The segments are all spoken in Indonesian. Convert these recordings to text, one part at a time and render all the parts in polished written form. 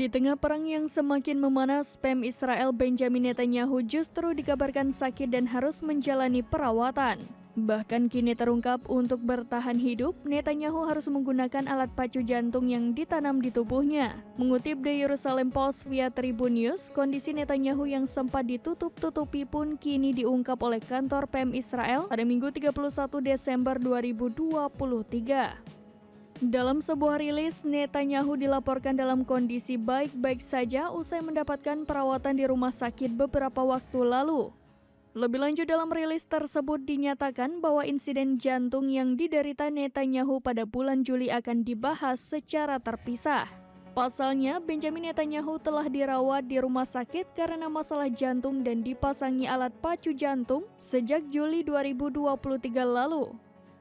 Di tengah perang yang semakin memanas, PM Israel Benjamin Netanyahu justru dikabarkan sakit dan harus menjalani perawatan. Bahkan kini terungkap untuk bertahan hidup, Netanyahu harus menggunakan alat pacu jantung yang ditanam di tubuhnya. Mengutip The Jerusalem Post via Tribun News, kondisi Netanyahu yang sempat ditutup-tutupi pun kini diungkap oleh kantor PM Israel pada Minggu 31 Desember 2023. Dalam sebuah rilis, Netanyahu dilaporkan dalam kondisi baik-baik saja usai mendapatkan perawatan di rumah sakit beberapa waktu lalu. Lebih lanjut, dalam rilis tersebut dinyatakan bahwa insiden jantung yang diderita Netanyahu pada bulan Juli akan dibahas secara terpisah. Pasalnya, Benjamin Netanyahu telah dirawat di rumah sakit karena masalah jantung dan dipasangi alat pacu jantung sejak Juli 2023 lalu.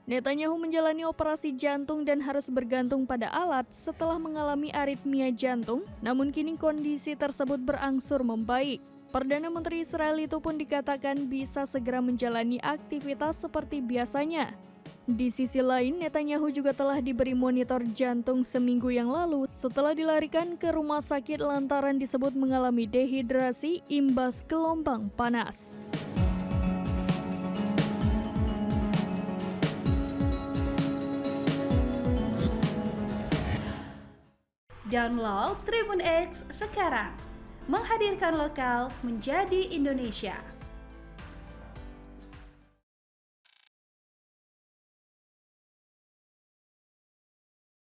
Netanyahu menjalani operasi jantung dan harus bergantung pada alat setelah mengalami aritmia jantung, namun kini kondisi tersebut berangsur membaik. Perdana Menteri Israel itu pun dikatakan bisa segera menjalani aktivitas seperti biasanya. Di sisi lain, Netanyahu juga telah diberi monitor jantung seminggu yang lalu setelah dilarikan ke rumah sakit lantaran disebut mengalami dehidrasi imbas gelombang panas. Download Tribun X sekarang, menghadirkan lokal menjadi Indonesia.